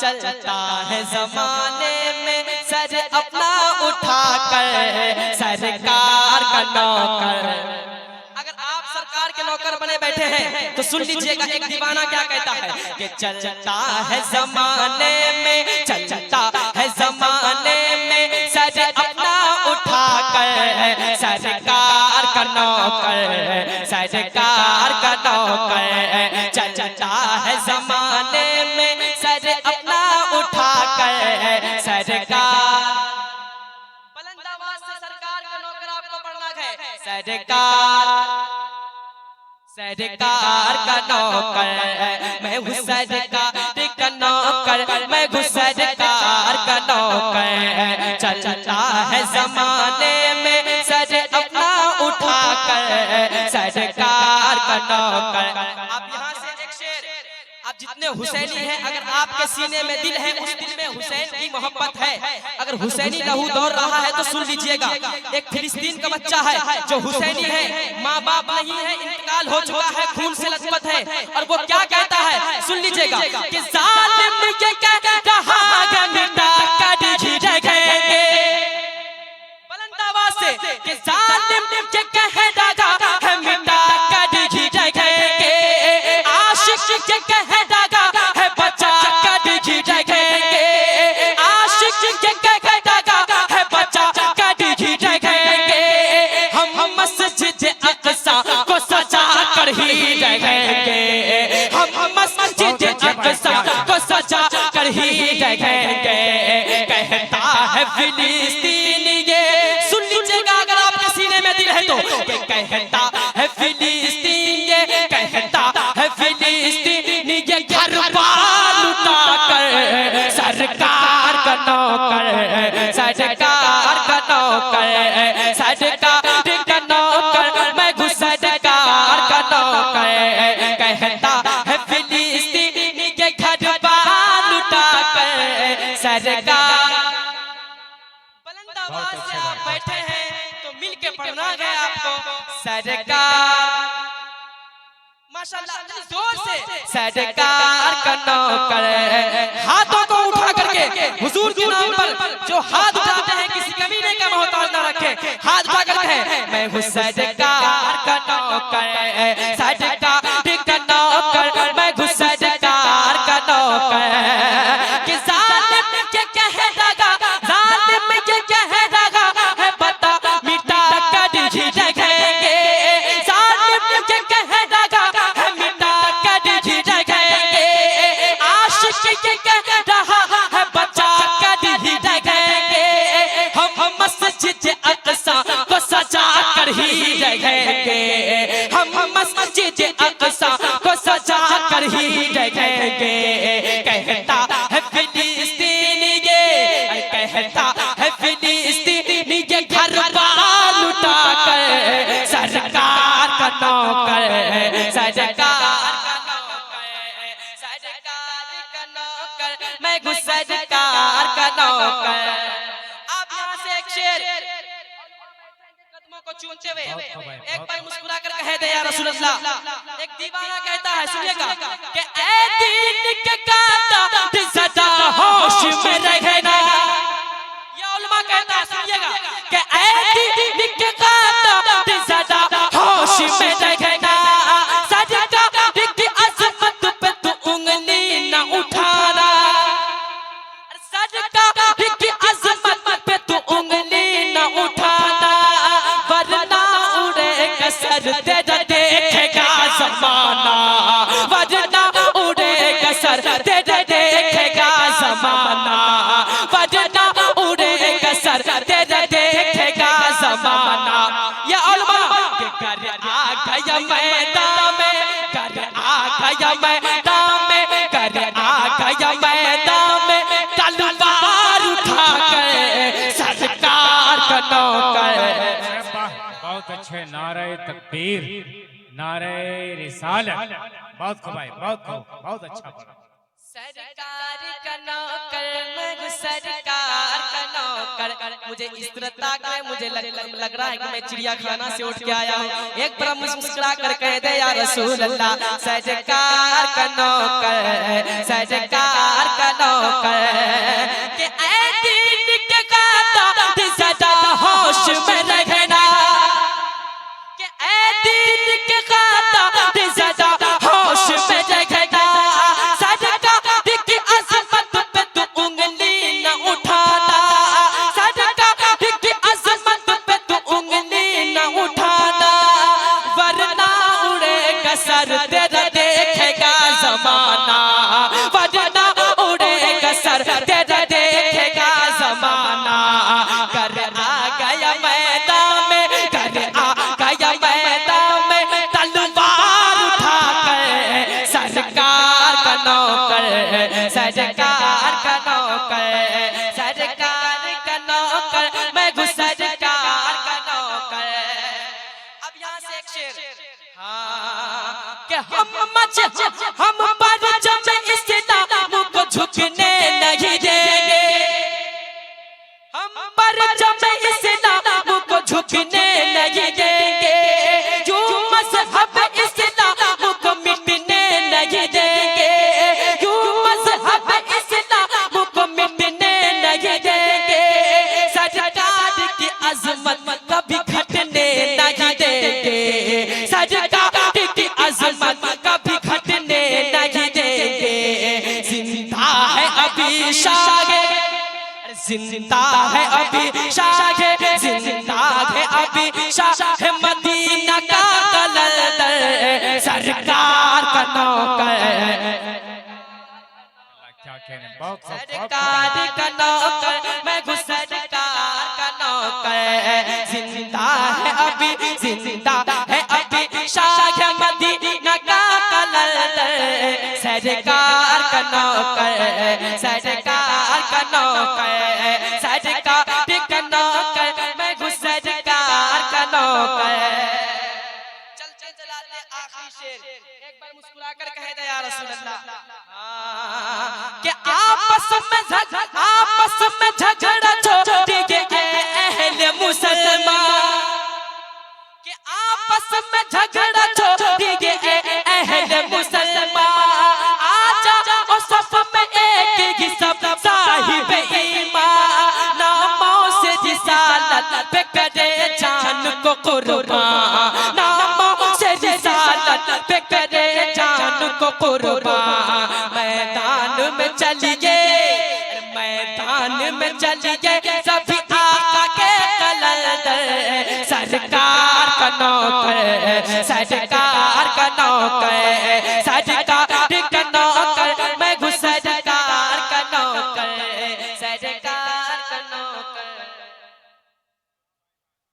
चलता है जमाने में सर अपना उठाकर सरकार का नौकर। अगर आप सरकार के नौकर बने बैठे हैं तो सुन लीजिएगा एक दीवाना क्या कहता है कि चलता है जमाने में, चलता है जमाने में सर अपना उठाकर सरकार का नौकर, सरकार का नौकर। चलता है जमाने में सर अपना उठाकर सरकार। बुलंद आवाज से सरकार का नौकर आपको पढ़ना है। सरकार, सरकार का नौकर मैं हूँ, सरकार का नौकर मैं हूँ, सरकार का नौकर। चलता है जमाने में सर अपना उठाकर सरकार का नौकर। आप यहाँ से एक शेर, आप जितने हुसैनी हैं, अगर आपके सीने में दिल है, उस दिल में हुसैन की मोहब्बत है, अगर हुसैनी लहू दौड़ रहा है तो सुन लीजिएगा। एक फिलिस्तीन का बच्चा है जो हुसैनी है, माँ बाप नहीं है, इंतकाल हो चुका है, खून से लथपथ है, और वो क्या कहता है सुन लीजिएगा कि जालिम ये कह रहा है मिटा कर ही रखेंगे। बुलंद आवाज से कि जालिम ये कह रहा है मिटा कर ही रखेंगे, आशिक ये कह रहा है बचा कर ही रखेंगे, आशिक ये कह रहा है बचा कर ही रखेंगे। हम मस्जिद अक़सा को सजा कर ही रहेंगे, हम मस्जिद अक़सा को सजा कर ही रहेंगे। कहता है फिलिस्तीन ये, सुन लीजिएगा अगर आपके सीने में दिल है तो, कहता है फिलिस्तीन ये, कहता है फिलिस्तीन ये घर बार लुटा कर सरकार का नौकर, सरकार का नौकर, सरकार का नौकर मैं हूँ, सरकार का नौकर। कहता है फिलिस्तीन ये घर बार लुटा कर सरकार। बुलंद आवाज से आप बैठे हैं तो मिल के पढ़ना है आपको। सरकार, माशाअल्लाह जोर से, सरकार का नौकर। हाथों को उठा करके हुजूर के नाम पर जो हाथ उठाते हैं किसी कमीने का मोहताज ना रखे, हाथ उठा कर कहे मैं हूँ सरकार का नौकर, सरकार का नौकर मैं हूँ, सरकार का नौकर। कि जालिम ये कह रहा, जालिम ये कह रहा है बता मिटा कर ही रखेंगे, जालिम ये कह रहा है मिटा कर ही रखेंगे, आशिक ये कह रहा है बचा कर ही रखेंगे। हम मस्जिद अक़सा को सजा कर ही रहेंगे, हम मस्जिद अक़सा को सजा कर ही रहेंगे। कहता है फिलिस्तीन ये, कहता है फिलिस्तीन ये घर बार लुटा कर सरकार का नौकर, सरकार का नौकर, सरकार का नौकर मैं हूँ, सरकार का नौकर। आप यहाँ से एक शेर कदमों को चूमते हुए एक बार मुस्कुरा कर कह दे या रसूल अल्लाह। एक दीवाना कहता है सुनिएगा कि ऐ दीन के कांटा सदा होश में रहना। या उलमा कहता है सुनिएगा कि ऐ दीन के कांटा सदा होश में रहना, सरकार की अज़मत पे तू उंगली न उठाना, सरकार की अज़मत पे तू उंगली न उठाना, वरना उड़ेगा सर तेरा देखेगा ज़माना, वरना उड़ेगा सर तेरा देखेगा ज़माना, वरना उड़ेगा सर तेरा देखेगा ज़माना। या उलमा के घर आ गया मैदान में, घर आ गया मैदान में, घर आ गया मैदान में, तलवार उठा कर सरकार का नौकर। बहुत अच्छे, नारे तकबीर, नारे रिसालत, बहुत खूब भाई, बहुत खूब, बहुत अच्छा पढ़ा। सरकार का नौकर मैं हूँ, सरकार का नौकर। मुझे इस तरह ताक है, मुझे लग रहा है कि मैं चिड़ियाखाना से उठ के आया हूँ। एक बार मुस्कुरा कर कह दे या रसूल अल्लाह, सरकार का नौकर, सरकार का नौकर। सरकार का नौकर, सरकार का नौकर, मैं हूँ सरकार का नौकर। अब यहाँ से एक शेर, हाँ कि हम पर जब इस्लाम को झुकने नहीं देंगे, हम पर जब इस्लाम को झुकने नहीं देंगे, जो मज़हब इस्लाम को मिटने नहीं देंगे, जो मज़हब इस्लाम को मिटने नहीं देंगे, सरकार की अज़मत कभी घटने नहीं देंगे, सरकार की अज़मत कभी घटने नहीं देंगे। जिंदा है अभी शागे, जिंदा है अभी शाहे, जिंदा है अभी शाह मदीना का कलंदर, सरकार का नौकर, क्या कहने, बहुत खूब, सरकार का नौकर, मैं हूँ सरकार का नौकर। जिंदा है अभी, जिंदा है अभी शाह मदीना का कलंदर, सरकार का नौकर, सरकार का नौकर, सरकार का नौकर, मैं हूँ सरकार का नौकर। चलते चलाते आखिरी शेर, एक बार मुस्कुरा कर कह दे या रसूल अल्लाह, कि आपस में झगड़ा छोड़िए अहले मुसलमान, कि आपस में झगड़ा छोड़िए अहले मुसलमान, आजा ओ सफ में एक ही सब साहिब ईमान, नामों से रिसालत पे करे जान को कुर्बान, नामों से रिसालत पे करे जान को कुर्बान। मैदान में चलिए, मैदान में चलिए सभी आका के कलंदर, सरकार का नौकर, सरकार का नौकर, सरकार का नौकर, मैं हूँ सरकार का नौकर, सरकार का नौकर।